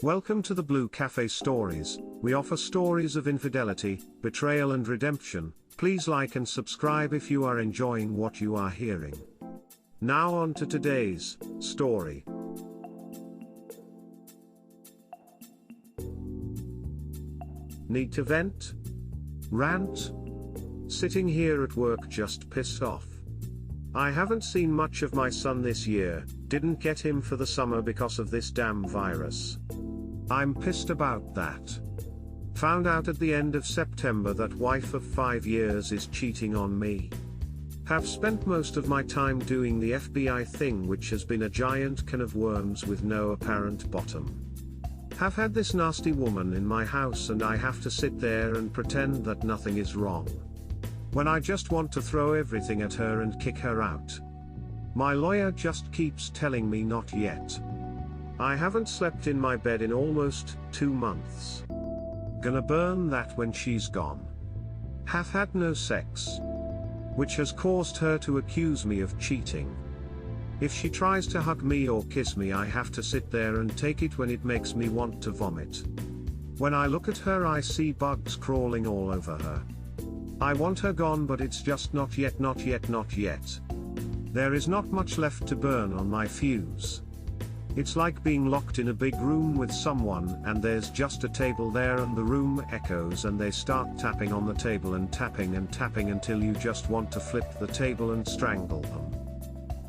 Welcome to the Blue Cafe Stories. We offer stories of infidelity, betrayal and redemption. Please like and subscribe if you are enjoying what you are hearing. Now on to today's story. Need to vent? Rant? Sitting here at work just pissed off. I haven't seen much of my son this year, didn't get him for the summer because of this damn virus. I'm pissed about that. Found out at the end of September that wife of 5 years is cheating on me. Have spent most of my time doing the FBI thing, which has been a giant can of worms with no apparent bottom. Have had this nasty woman in my house and I have to sit there and pretend that nothing is wrong, when I just want to throw everything at her and kick her out. My lawyer just keeps telling me not yet. I haven't slept in my bed in almost 2 months. Gonna burn that when she's gone. Have had no sex, which has caused her to accuse me of cheating. If she tries to hug me or kiss me, I have to sit there and take it when it makes me want to vomit. When I look at her, I see bugs crawling all over her. I want her gone, but it's just not yet, not yet, not yet. There is not much left to burn on my fuse. It's like being locked in a big room with someone and there's just a table there and the room echoes and they start tapping on the table and tapping until you just want to flip the table and strangle them.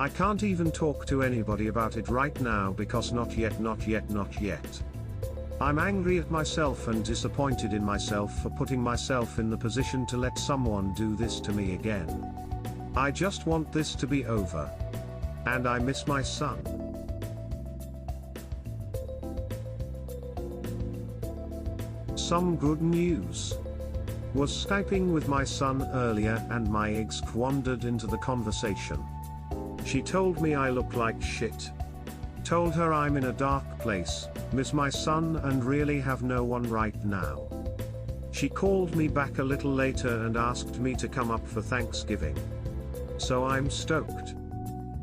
I can't even talk to anybody about it right now because not yet, not yet, not yet. I'm angry at myself and disappointed in myself for putting myself in the position to let someone do this to me again. I just want this to be over. And I miss my son. Some good news. Was Skyping with my son earlier and my ex wandered into the conversation. She told me I look like shit. Told her I'm in a dark place, miss my son and really have no one right now. She called me back a little later and asked me to come up for Thanksgiving. So I'm stoked.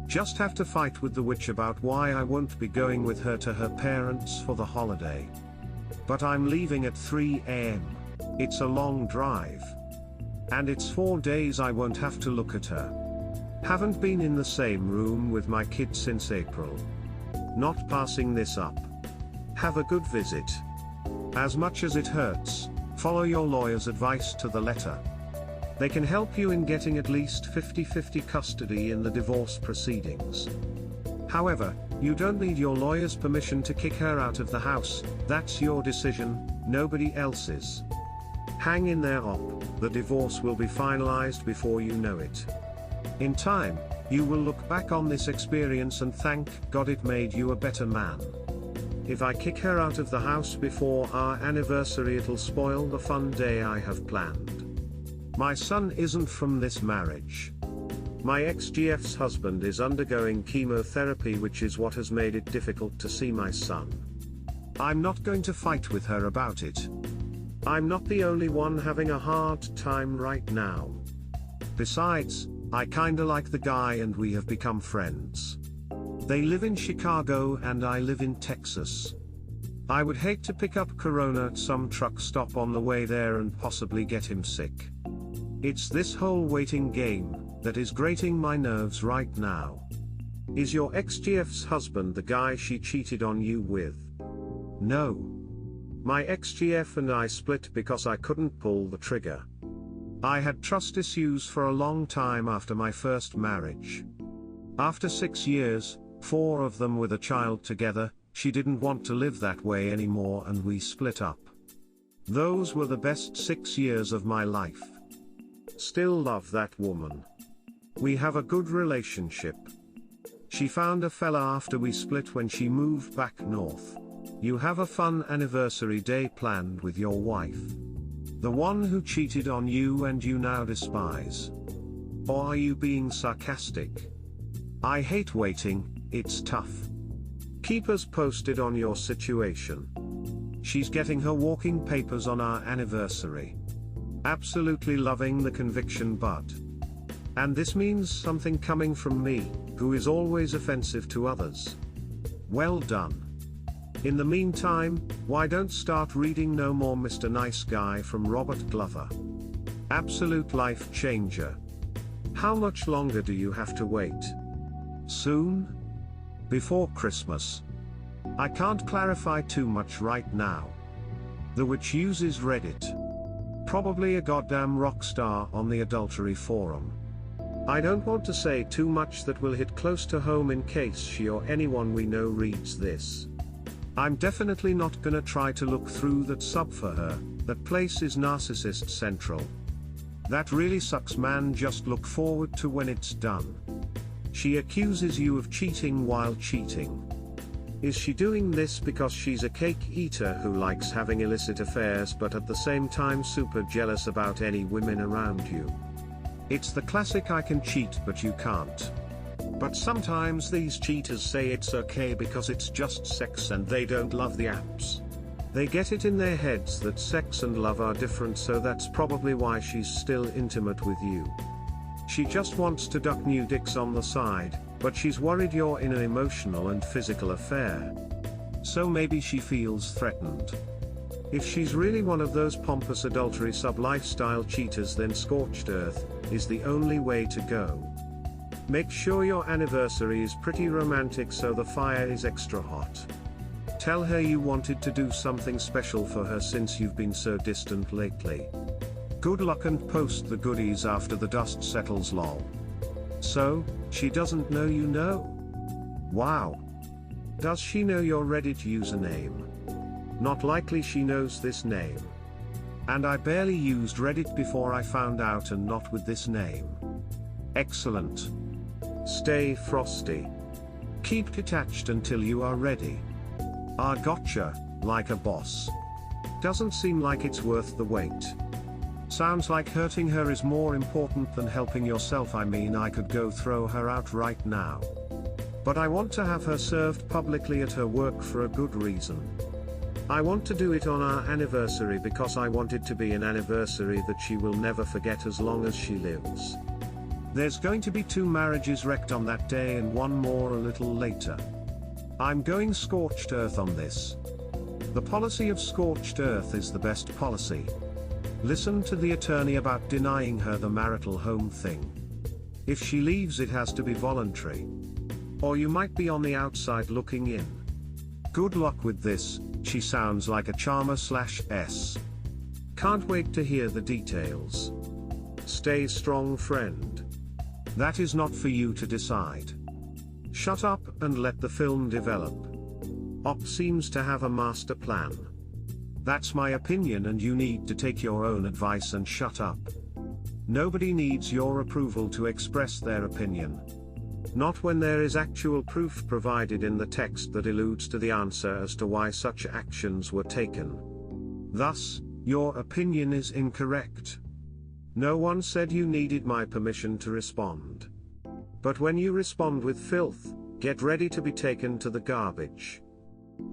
Just have to fight with the witch about why I won't be going with her to her parents for the holiday. But I'm leaving at 3 AM. It's a long drive. And it's 4 days I won't have to look at her. Haven't been in the same room with my kid since April. Not passing this up. Have a good visit. As much as it hurts, follow your lawyer's advice to the letter. They can help you in getting at least 50-50 custody in the divorce proceedings. However, you don't need your lawyer's permission to kick her out of the house. That's your decision, nobody else's. Hang in there, op. The divorce will be finalized before you know it. In time, you will look back on this experience and thank God it made you a better man. If I kick her out of the house before our anniversary, it'll spoil the fun day I have planned. My son isn't from this marriage. My ex-GF's husband is undergoing chemotherapy, which is what has made it difficult to see my son. I'm not going to fight with her about it. I'm not the only one having a hard time right now. Besides, I kinda like the guy and we have become friends. They live in Chicago and I live in Texas. I would hate to pick up Corona at some truck stop on the way there and possibly get him sick. It's this whole waiting game that is grating my nerves right now. Is your ex-GF's husband the guy she cheated on you with? No. My ex-GF and I split because I couldn't pull the trigger. I had trust issues for a long time after my first marriage. After 6 years, 4 of them with a child together, she didn't want to live that way anymore and we split up. Those were the best 6 years of my life. Still love that woman. We have a good relationship. She found a fella after we split when she moved back north. You have a fun anniversary day planned with your wife. The one who cheated on you and you now despise. Or are you being sarcastic? I hate waiting, it's tough. Keep us posted on your situation. She's getting her walking papers on our anniversary. Absolutely loving the conviction, but. And this means something coming from me, who is always offensive to others. Well done. In the meantime, why don't start reading No More Mr. Nice Guy from Robert Glover? Absolute life changer. How much longer do you have to wait? Soon? Before Christmas? I can't clarify too much right now. The witch uses Reddit. Probably a goddamn rock star on the adultery forum. I don't want to say too much that will hit close to home in case she or anyone we know reads this. I'm definitely not gonna try to look through that sub for her. That place is narcissist central. That really sucks, man. Just look forward to when it's done. She accuses you of cheating while cheating. Is she doing this because she's a cake eater who likes having illicit affairs but at the same time super jealous about any women around you? It's the classic I can cheat but you can't. But sometimes these cheaters say it's okay because it's just sex and they don't love the apps. They get it in their heads that sex and love are different, so that's probably why she's still intimate with you. She just wants to duck new dicks on the side, but she's worried you're in an emotional and physical affair. So maybe she feels threatened. If she's really one of those pompous adultery sub-lifestyle cheaters, then scorched earth is the only way to go. Make sure your anniversary is pretty romantic so the fire is extra hot. Tell her you wanted to do something special for her since you've been so distant lately. Good luck and post the goodies after the dust settles, lol. So, she doesn't know you know? Wow. Does she know your Reddit username? Not likely she knows this name. And I barely used Reddit before I found out, and not with this name. Excellent. Stay frosty. Keep detached until you are ready. Ah, gotcha, like a boss. Doesn't seem like it's worth the wait. Sounds like hurting her is more important than helping yourself. I mean, I could go throw her out right now. But I want to have her served publicly at her work for a good reason. I want to do it on our anniversary because I want it to be an anniversary that she will never forget as long as she lives. There's going to be 2 marriages wrecked on that day and one more a little later. I'm going scorched earth on this. The policy of scorched earth is the best policy. Listen to the attorney about denying her the marital home thing. If she leaves, it has to be voluntary. Or you might be on the outside looking in. Good luck with this. She sounds like a charmer/S. Can't wait to hear the details. Stay strong, friend. That is not for you to decide. Shut up and let the film develop. Op seems to have a master plan. That's my opinion, and you need to take your own advice and shut up. Nobody needs your approval to express their opinion. Not when there is actual proof provided in the text that alludes to the answer as to why such actions were taken. Thus, your opinion is incorrect. No one said you needed my permission to respond. But when you respond with filth, get ready to be taken to the garbage.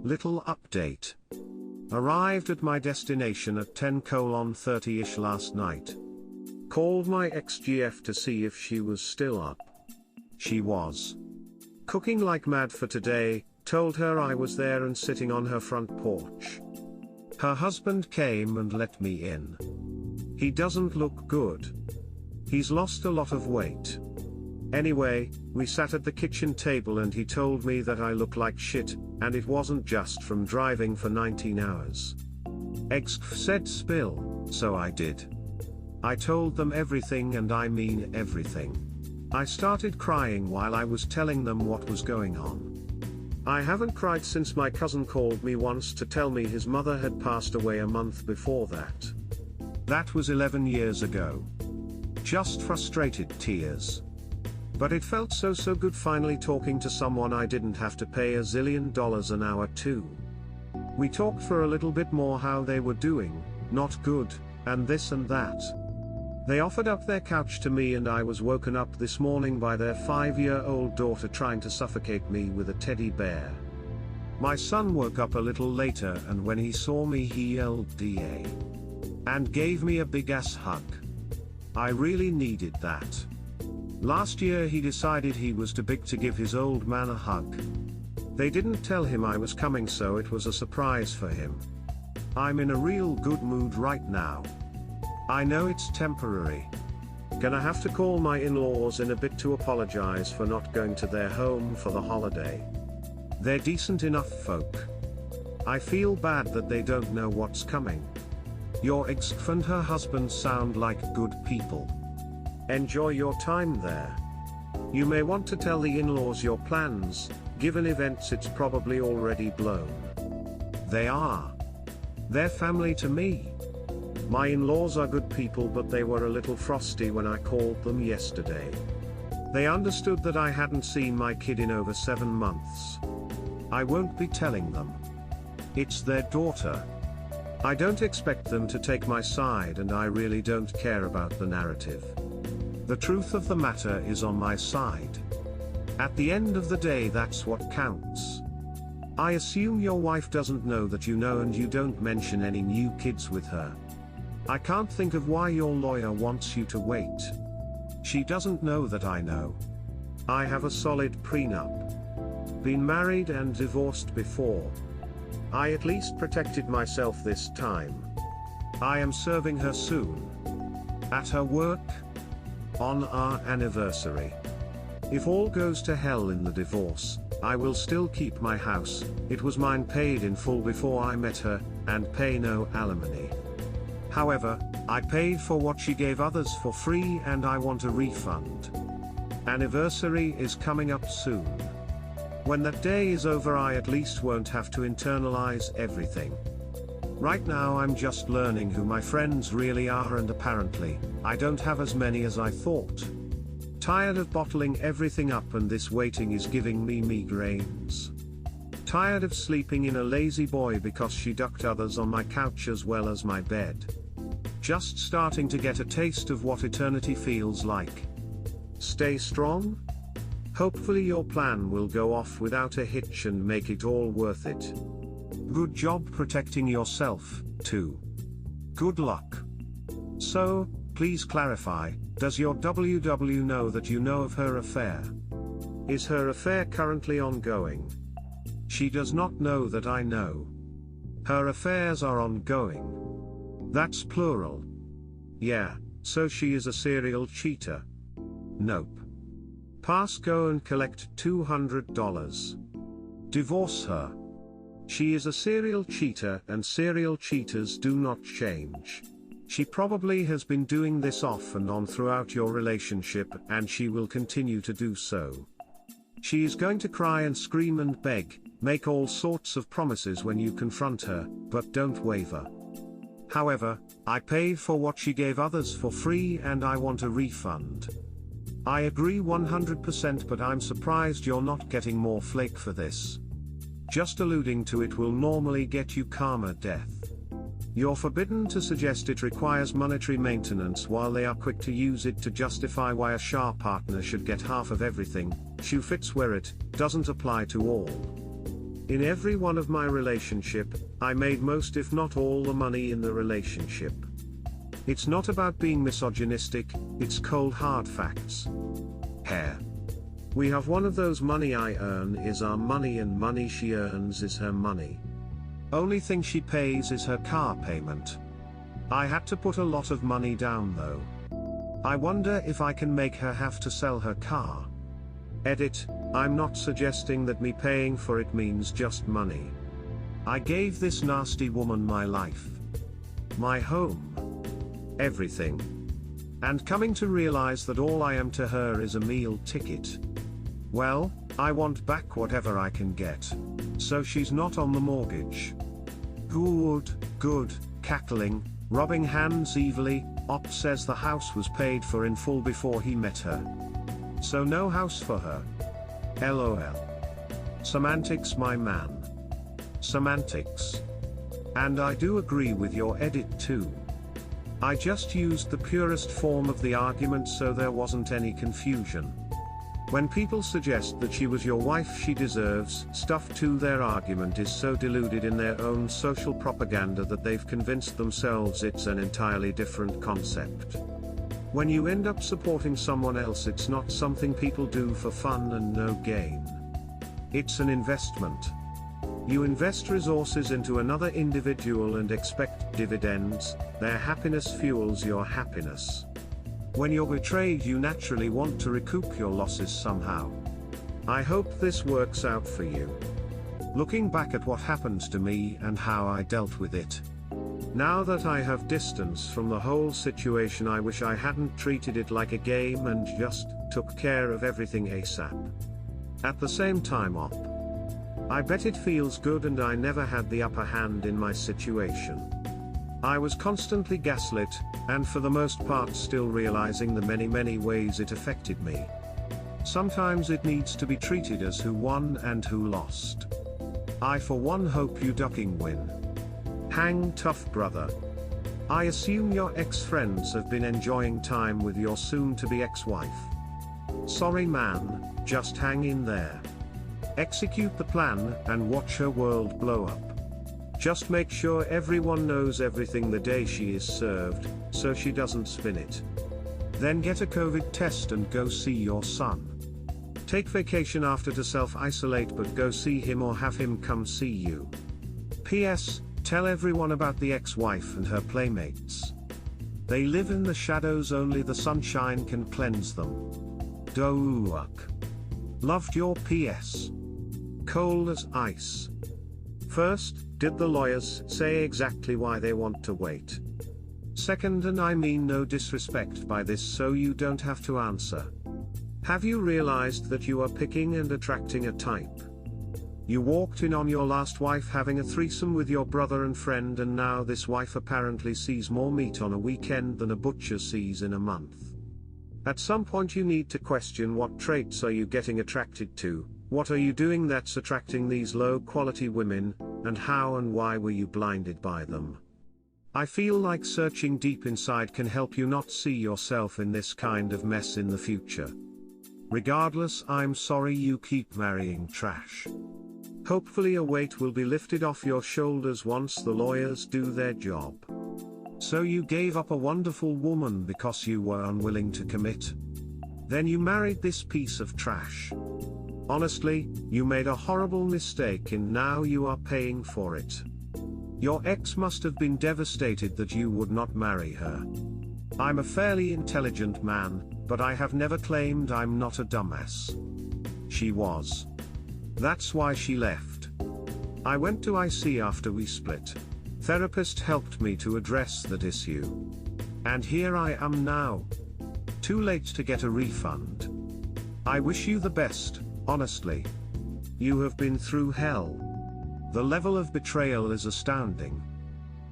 Little update. Arrived at my destination at 10:30ish last night. Called my ex-GF to see if she was still up. She was. Cooking like mad for today, told her I was there and sitting on her front porch. Her husband came and let me in. He doesn't look good. He's lost a lot of weight. Anyway, we sat at the kitchen table and he told me that I look like shit, and it wasn't just from driving for 19 hours. Ex said spill, so I did. I told them everything, and I mean everything. I started crying while I was telling them what was going on. I haven't cried since my cousin called me once to tell me his mother had passed away a month before that. That was 11 years ago. Just frustrated tears. But it felt so good finally talking to someone I didn't have to pay $1 zillion an hour to. We talked for a little bit more how they were doing, not good, and this and that. They offered up their couch to me, and I was woken up this morning by their 5-year-old daughter trying to suffocate me with a teddy bear. My son woke up a little later, and when he saw me he yelled DA. And gave me a big ass hug. I really needed that. Last year he decided he was too big to give his old man a hug. They didn't tell him I was coming, so it was a surprise for him. I'm in a real good mood right now. I know it's temporary. Gonna have to call my in-laws in a bit to apologize for not going to their home for the holiday. They're decent enough folk. I feel bad that they don't know what's coming. Your ex and her husband sound like good people. Enjoy your time there. You may want to tell the in-laws your plans, given events it's probably already blown. They are. They're family to me. My in-laws are good people, but they were a little frosty when I called them yesterday. They understood that I hadn't seen my kid in over 7 months. I won't be telling them. It's their daughter. I don't expect them to take my side, and I really don't care about the narrative. The truth of the matter is on my side. At the end of the day, that's what counts. I assume your wife doesn't know that you know, and you don't mention any new kids with her. I can't think of why your lawyer wants you to wait. She doesn't know that I know. I have a solid prenup. Been married and divorced before. I at least protected myself this time. I am serving her soon. At her work. On our anniversary. If all goes to hell in the divorce, I will still keep my house. It was mine, paid in full before I met her, and pay no alimony. However, I paid for what she gave others for free, and I want a refund. Anniversary is coming up soon. When that day is over, I at least won't have to internalize everything. Right now I'm just learning who my friends really are, and apparently, I don't have as many as I thought. Tired of bottling everything up, and this waiting is giving me migraines. Tired of sleeping in a lazy boy because she ducked others on my couch as well as my bed. Just starting to get a taste of what eternity feels like. Stay strong? Hopefully your plan will go off without a hitch and make it all worth it. Good job protecting yourself, too. Good luck. So, please clarify, does your WW know that you know of her affair? Is her affair currently ongoing? She does not know that I know. Her affairs are ongoing. That's plural. Yeah, so she is a serial cheater. Nope. Pass, go and collect $200. Divorce her. She is a serial cheater, and serial cheaters do not change. She probably has been doing this off and on throughout your relationship, and she will continue to do so. She is going to cry and scream and beg, make all sorts of promises when you confront her, but don't waver. However, I paid for what she gave others for free, and I want a refund. I agree 100%, but I'm surprised you're not getting more flake for this. Just alluding to it will normally get you karma death. You're forbidden to suggest it requires monetary maintenance while they are quick to use it to justify why a SHA partner should get half of everything. Shoe fits where it doesn't apply to all. In every one of my relationship, I made most if not all the money in the relationship. It's not about being misogynistic, it's cold hard facts. Hair. We have one of those: money I earn is our money, and money she earns is her money. Only thing she pays is her car payment. I had to put a lot of money down though. I wonder if I can make her have to sell her car. Edit, I'm not suggesting that me paying for it means just money. I gave this nasty woman my life. My home. Everything. And coming to realize that all I am to her is a meal ticket. Well, I want back whatever I can get. So she's not on the mortgage. Good, cackling, rubbing hands evilly. Op says the house was paid for in full before he met her. So no house for her. LOL. Semantics, my man. Semantics. And I do agree with your edit too. I just used the purest form of the argument so there wasn't any confusion. When people suggest that she was your wife, she deserves stuff too, their argument is so deluded in their own social propaganda that they've convinced themselves it's an entirely different concept. When you end up supporting someone else, it's not something people do for fun and no gain. It's an investment. You invest resources into another individual and expect dividends. Their happiness fuels your happiness. When you're betrayed, you naturally want to recoup your losses somehow. I hope this works out for you. Looking back at what happened to me and how I dealt with it, now that I have distance from the whole situation, I wish I hadn't treated it like a game and just took care of everything ASAP. At the same time, I bet it feels good, and I never had the upper hand in my situation. I was constantly gaslit, and for the most part still realizing the many ways it affected me. Sometimes it needs to be treated as who won and who lost. I for one hope you ducking win. Hang tough, brother. I assume your ex-friends have been enjoying time with your soon-to-be ex-wife. Sorry man, just hang in there. Execute the plan and watch her world blow up. Just make sure everyone knows everything the day she is served, so she doesn't spin it. Then get a COVID test and go see your son. Take vacation after to self-isolate, but go see him or have him come see you. P.S. Tell everyone about the ex-wife and her playmates. They live in the shadows, only the sunshine can cleanse them. Doak. Loved your P.S. Cold as ice. First, did the lawyers say exactly why they want to wait? Second, and I mean no disrespect by this, so you don't have to answer, have you realized that you are picking and attracting a type? You walked in on your last wife having a threesome with your brother and friend, and now this wife apparently sees more meat on a weekend than a butcher sees in a month. At some point you need to question, what traits are you getting attracted to? What are you doing that's attracting these low-quality women, and how and why were you blinded by them? I feel like searching deep inside can help you not see yourself in this kind of mess in the future. Regardless, I'm sorry you keep marrying trash. Hopefully a weight will be lifted off your shoulders once the lawyers do their job. So you gave up a wonderful woman because you were unwilling to commit? Then you married this piece of trash. Honestly, you made a horrible mistake and now you are paying for it. Your ex must have been devastated that you would not marry her. I'm a fairly intelligent man, but I have never claimed I'm not a dumbass. She was. That's why she left. I went to IC after we split. Therapist helped me to address that issue. And here I am now. Too late to get a refund. I wish you the best, honestly. You have been through hell. The level of betrayal is astounding.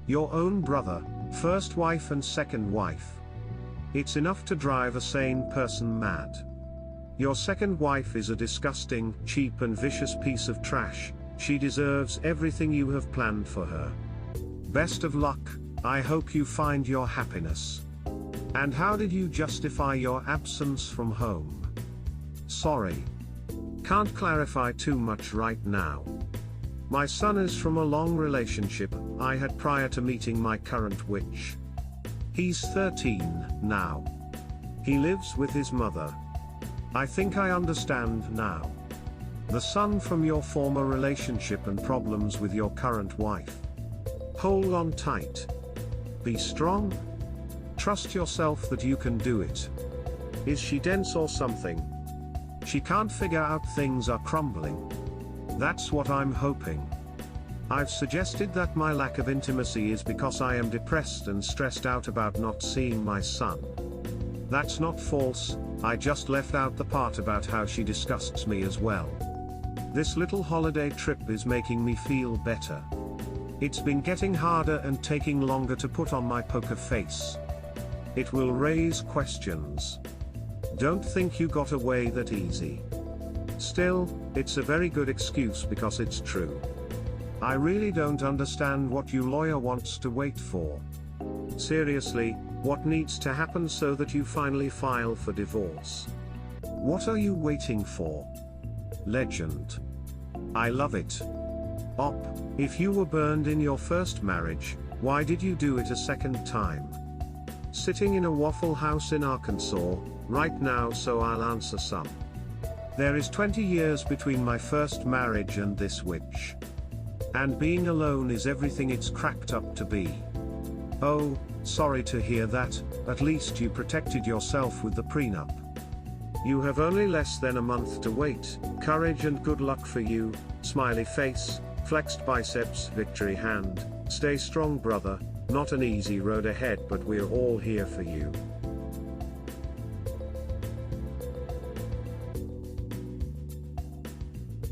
Your own brother, first wife and second wife. It's enough to drive a sane person mad. Your second wife is a disgusting, cheap and vicious piece of trash. She deserves everything you have planned for her. Best of luck, I hope you find your happiness. And how did you justify your absence from home? Sorry. Can't clarify too much right now. My son is from a long relationship I had prior to meeting my current witch. He's 13 now. He lives with his mother. I think I understand now. The son from your former relationship and problems with your current wife. Hold on tight. Be strong. Trust yourself that you can do it. Is she dense or something? She can't figure out things are crumbling. That's what I'm hoping. I've suggested that my lack of intimacy is because I am depressed and stressed out about not seeing my son. That's not false, I just left out the part about how she disgusts me as well. This little holiday trip is making me feel better. It's been getting harder and taking longer to put on my poker face. It will raise questions. Don't think you got away that easy. Still, it's a very good excuse because it's true. I really don't understand what your lawyer wants to wait for. Seriously, what needs to happen so that you finally file for divorce? What are you waiting for? Legend. I love it. Op, if you were burned in your first marriage, why did you do it a second time? Sitting in a Waffle House in Arkansas, right now, so I'll answer some. There is 20 years between my first marriage and this witch. And being alone is everything it's cracked up to be. Oh, sorry to hear that, at least you protected yourself with the prenup. You have only less than a month to wait, courage and good luck for you, smiley face, flexed biceps, victory hand, stay strong brother, not an easy road ahead but we're all here for you.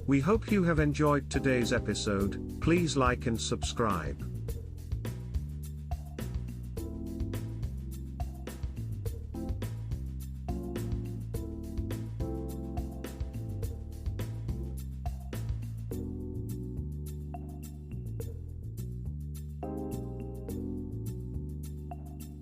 We hope you have enjoyed today's episode, please like and subscribe.